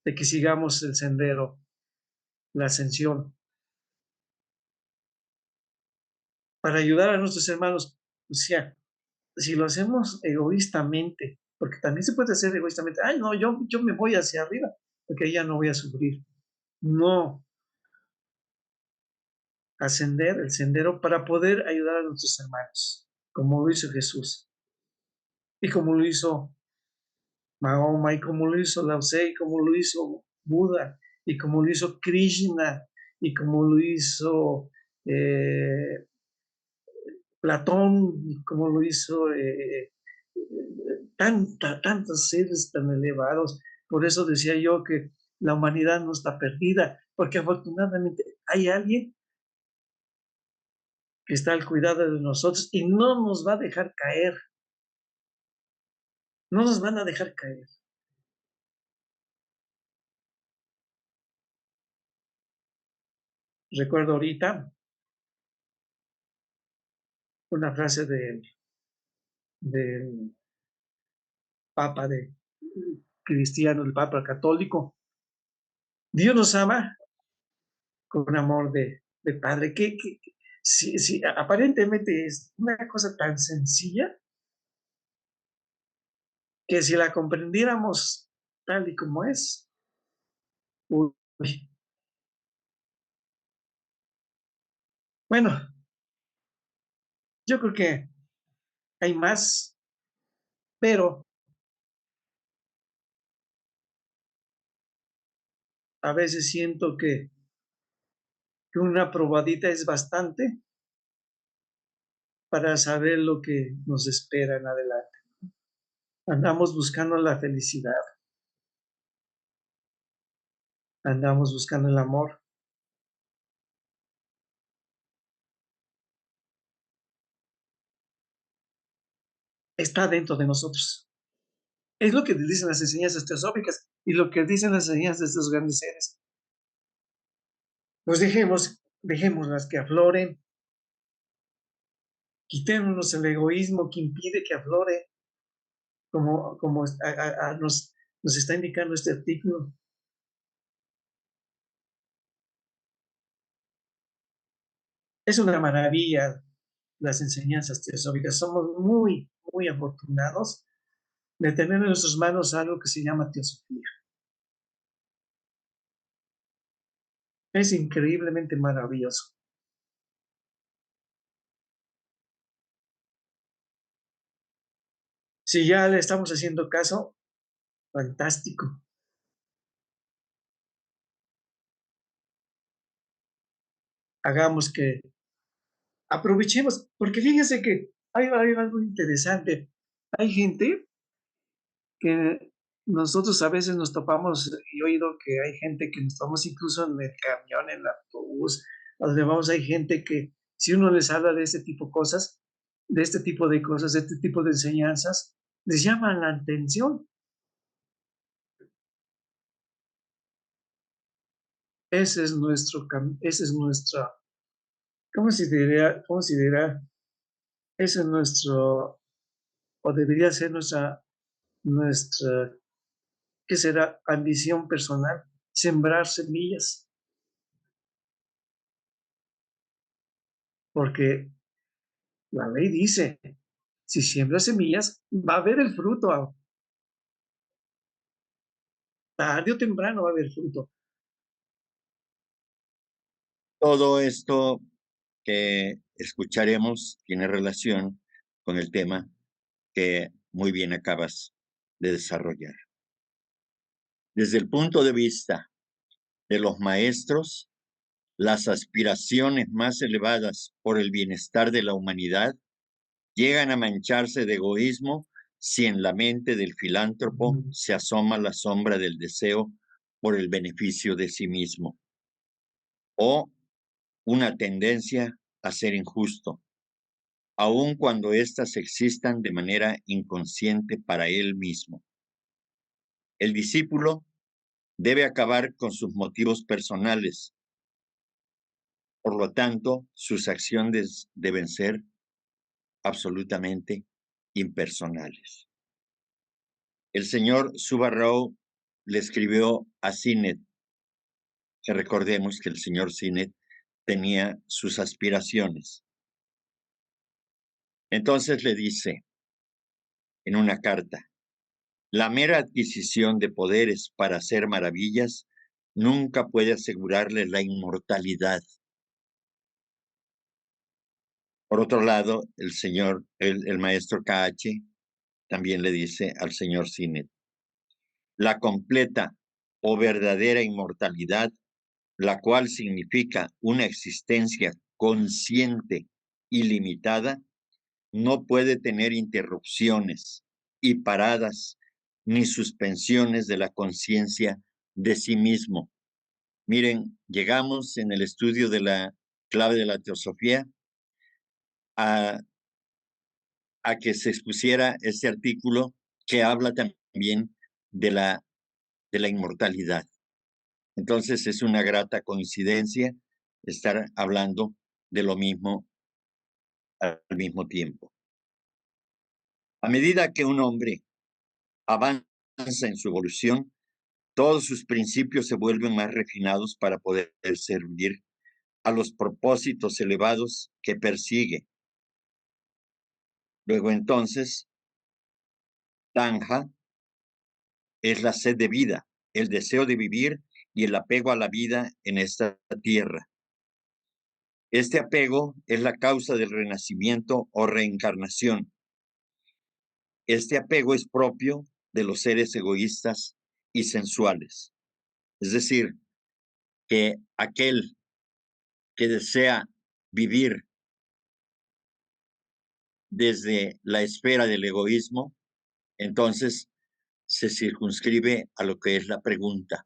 Speaker 2: de que sigamos el sendero, la ascensión, para ayudar a nuestros hermanos. O sea, si lo hacemos egoístamente, porque también se puede hacer egoístamente, ay, no, yo me voy hacia arriba, porque ya no voy a sufrir. No, ascender el sendero para poder ayudar a nuestros hermanos, como lo hizo Jesús, y como lo hizo Mahoma, y como lo hizo Lao Tse, y como lo hizo Buda, y como lo hizo Krishna, y como lo hizo Platón, y como lo hizo tantos seres tan elevados. Por eso decía yo que la humanidad no está perdida, porque afortunadamente hay alguien que está al cuidado de nosotros y no nos va a dejar caer, no nos van a dejar caer. Recuerdo ahorita una frase del Papa cristiano, el Papa católico. Dios nos ama con amor de Padre. Si aparentemente es una cosa tan sencilla que si la comprendiéramos tal y como es, uy, bueno, yo creo que hay más, pero a veces siento que una probadita es bastante para saber lo que nos espera en adelante. Andamos buscando la felicidad, andamos buscando el amor. Está dentro de nosotros. Es lo que dicen las enseñanzas teosóficas y lo que dicen las enseñanzas de estos grandes seres. Pues dejémoslas que afloren, quitémonos el egoísmo que impide que aflore, como nos está indicando este artículo. Es una maravilla las enseñanzas teosóficas. Somos muy, muy afortunados de tener en nuestras manos algo que se llama teosofía. Es increíblemente maravilloso. Si ya le estamos haciendo caso, fantástico. Hagamos que aprovechemos, porque fíjense que hay algo interesante. Hay gente que nosotros a veces nos topamos, y he oído que hay gente que nos topamos incluso en el camión, en el autobús, donde vamos, hay gente que si uno les habla de este tipo de cosas, de este tipo de cosas, de este tipo de enseñanzas, les llaman la atención. Ese es nuestra, ¿cómo se dirá? Ese es nuestro, o debería ser nuestra, ¿qué será? Ambición personal, sembrar semillas, porque la ley dice, si siembras semillas, va a haber el fruto, tarde o temprano va a haber fruto.
Speaker 1: Todo esto que escucharemos tiene relación con el tema que muy bien acabas de desarrollar. Desde el punto de vista de los maestros, las aspiraciones más elevadas por el bienestar de la humanidad llegan a mancharse de egoísmo si en la mente del filántropo se asoma la sombra del deseo por el beneficio de sí mismo o una tendencia a ser injusto, aun cuando éstas existan de manera inconsciente para él mismo. El discípulo debe acabar con sus motivos personales. Por lo tanto, sus acciones deben ser absolutamente impersonales. El señor Subarrao le escribió a Sinet, que recordemos que el señor Sinet tenía sus aspiraciones. Entonces le dice en una carta, la mera adquisición de poderes para hacer maravillas nunca puede asegurarle la inmortalidad. Por otro lado, el maestro KH también le dice al señor Sinet, la completa o verdadera inmortalidad, la cual significa una existencia consciente y limitada, no puede tener interrupciones y paradas ni suspensiones de la conciencia de sí mismo. Miren, llegamos en el estudio de la clave de la teosofía a que se expusiera este artículo que habla también de la inmortalidad. Entonces es una grata coincidencia estar hablando de lo mismo al mismo tiempo. A medida que un hombre avanza en su evolución, todos sus principios se vuelven más refinados para poder servir a los propósitos elevados que persigue. Luego entonces, Tanja es la sed de vida, el deseo de vivir y el apego a la vida en esta tierra. Este apego es la causa del renacimiento o reencarnación. Este apego es propio de los seres egoístas y sensuales. Es decir, que aquel que desea vivir desde la esfera del egoísmo, entonces se circunscribe a lo que es la pregunta.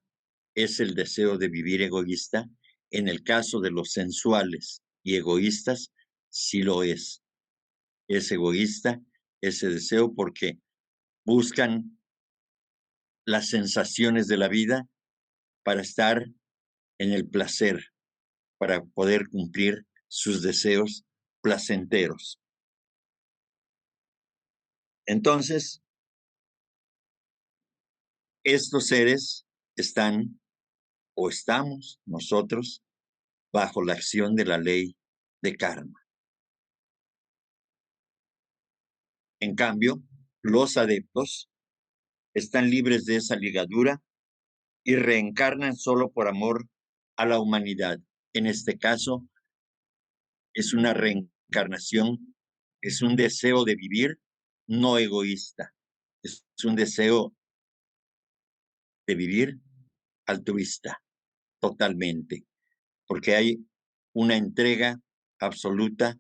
Speaker 1: ¿Es el deseo de vivir egoísta? En el caso de los sensuales y egoístas, sí lo es. Es egoísta ese deseo porque buscan las sensaciones de la vida para estar en el placer, para poder cumplir sus deseos placenteros. Entonces, estos seres están o estamos nosotros bajo la acción de la ley de karma. En cambio, los adeptos están libres de esa ligadura y reencarnan solo por amor a la humanidad. En este caso, es una reencarnación, es un deseo de vivir no egoísta, es un deseo de vivir altruista, totalmente, porque hay una entrega absoluta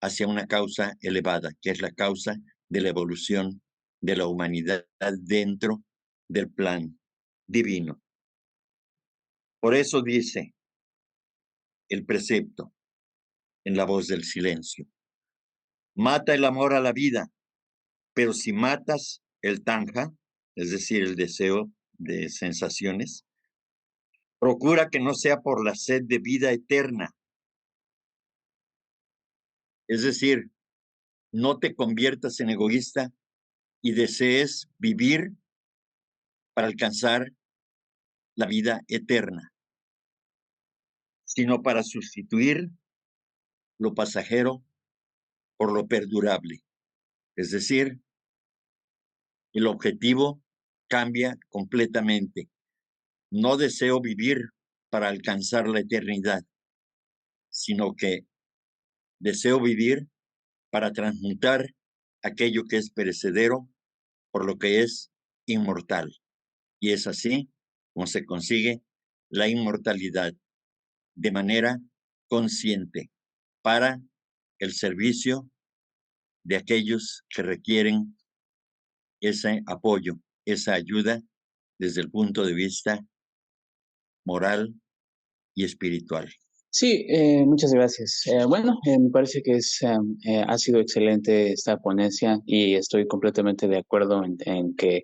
Speaker 1: hacia una causa elevada, que es la causa de la evolución de la humanidad dentro del plan divino. Por eso dice el precepto en la voz del silencio: mata el amor a la vida, pero si matas el tanja, es decir, el deseo de sensaciones, procura que no sea por la sed de vida eterna. Es decir, no te conviertas en egoísta y desees vivir para alcanzar la vida eterna, sino para sustituir lo pasajero por lo perdurable. Es decir, el objetivo cambia completamente. No deseo vivir para alcanzar la eternidad, sino que deseo vivir para transmutar aquello que es perecedero por lo que es inmortal. Y es así como se consigue la inmortalidad de manera consciente para el servicio de aquellos que requieren ese apoyo, esa ayuda desde el punto de vista moral y espiritual.
Speaker 3: Sí, muchas gracias. Bueno, me parece que ha sido excelente esta ponencia y estoy completamente de acuerdo en que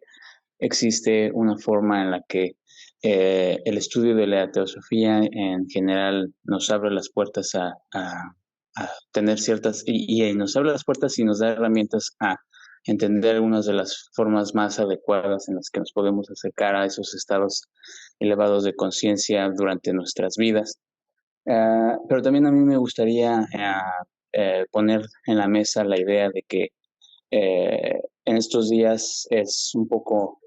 Speaker 3: existe una forma en la que el estudio de la teosofía en general nos abre las puertas a tener ciertas, y nos abre las puertas y nos da herramientas a entender algunas de las formas más adecuadas en las que nos podemos acercar a esos estados elevados de conciencia durante nuestras vidas. Pero también a mí me gustaría poner en la mesa la idea de que en estos días es un poco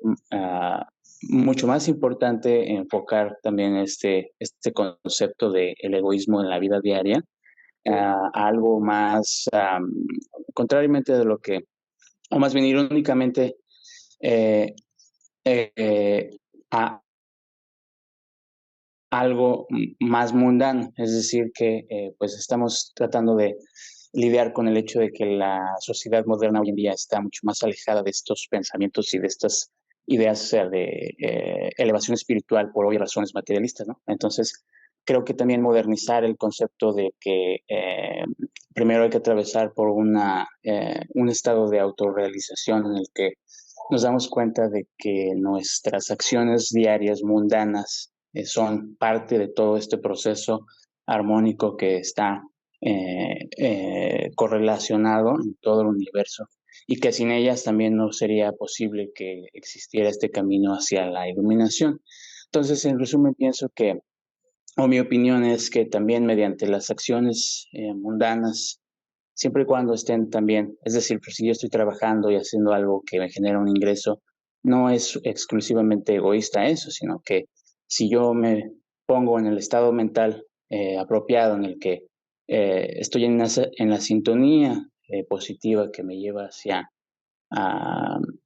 Speaker 3: mucho más importante enfocar también este concepto del egoísmo en la vida diaria a algo más, contrariamente de lo que, o más bien irónicamente, eh, a algo más mundano, es decir, que pues estamos tratando de lidiar con el hecho de que la sociedad moderna hoy en día está mucho más alejada de estos pensamientos y de estas ideas de elevación espiritual por obvias razones materialistas, ¿no? Entonces, creo que también modernizar el concepto de que primero hay que atravesar por un estado de autorrealización en el que nos damos cuenta de que nuestras acciones diarias mundanas son parte de todo este proceso armónico que está correlacionado en todo el universo y que sin ellas también no sería posible que existiera este camino hacia la iluminación. Entonces, en resumen, pienso que, o mi opinión es que también mediante las acciones mundanas, siempre y cuando estén también, es decir, pues si yo estoy trabajando y haciendo algo que me genera un ingreso, no es exclusivamente egoísta eso, sino que si yo me pongo en el estado mental apropiado en el que estoy en la sintonía positiva que me lleva hacia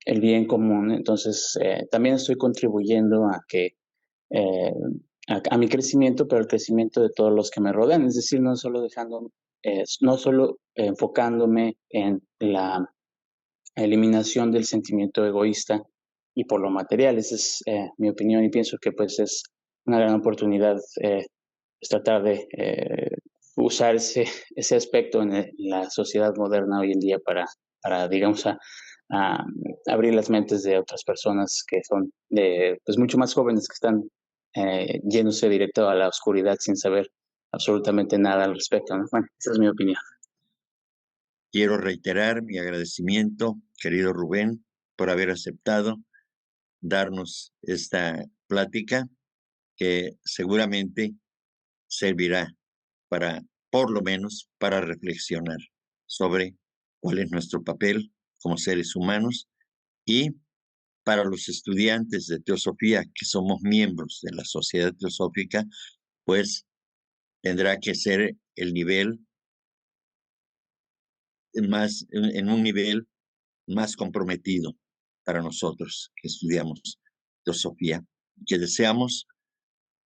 Speaker 3: el bien común, entonces también estoy contribuyendo a que eh, a mi crecimiento, pero al crecimiento de todos los que me rodean, es decir, no solo enfocándome en la eliminación del sentimiento egoísta y por lo material. Esa es mi opinión y pienso que pues es una gran oportunidad es tratar de usar ese aspecto en la sociedad moderna hoy en día para digamos, a abrir las mentes de otras personas que son pues mucho más jóvenes que están yéndose directo a la oscuridad sin saber absolutamente nada al respecto, ¿no? Bueno, esa es mi opinión.
Speaker 1: Quiero reiterar mi agradecimiento, querido Rubén, por haber aceptado darnos esta plática que seguramente servirá para, por lo menos, para reflexionar sobre cuál es nuestro papel como seres humanos y para los estudiantes de teosofía que somos miembros de la Sociedad Teosófica, pues tendrá que ser el nivel más, en un nivel más comprometido para nosotros que estudiamos teosofía, que deseamos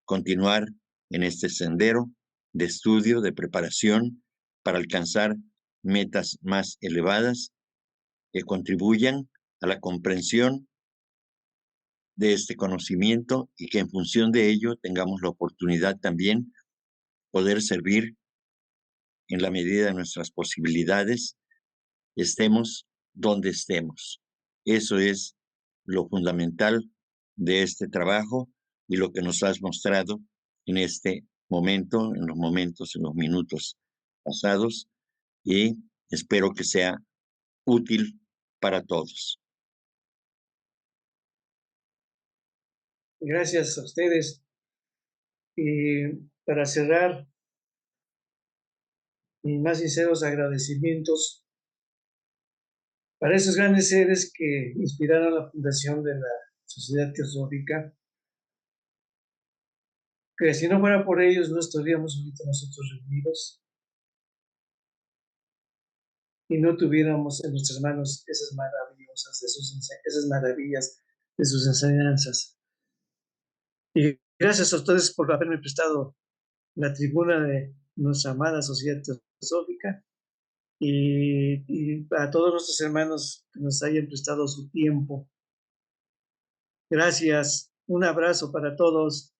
Speaker 1: continuar en este sendero de estudio, de preparación para alcanzar metas más elevadas que contribuyan a la comprensión de este conocimiento y que en función de ello tengamos la oportunidad también poder servir en la medida de nuestras posibilidades, estemos donde estemos. Eso es lo fundamental de este trabajo y lo que nos has mostrado en este momento, en los minutos pasados, y espero que sea útil para todos.
Speaker 2: Gracias a ustedes. Y para cerrar, mis más sinceros agradecimientos para esos grandes seres que inspiraron la fundación de la Sociedad Teosófica, que si no fuera por ellos no estaríamos ahorita nosotros reunidos y no tuviéramos en nuestras manos esas maravillas de sus enseñanzas. Y gracias a ustedes por haberme prestado la tribuna de nuestra amada Sociedad Teosófica y a todos nuestros hermanos que nos hayan prestado su tiempo. Gracias. Un abrazo para todos.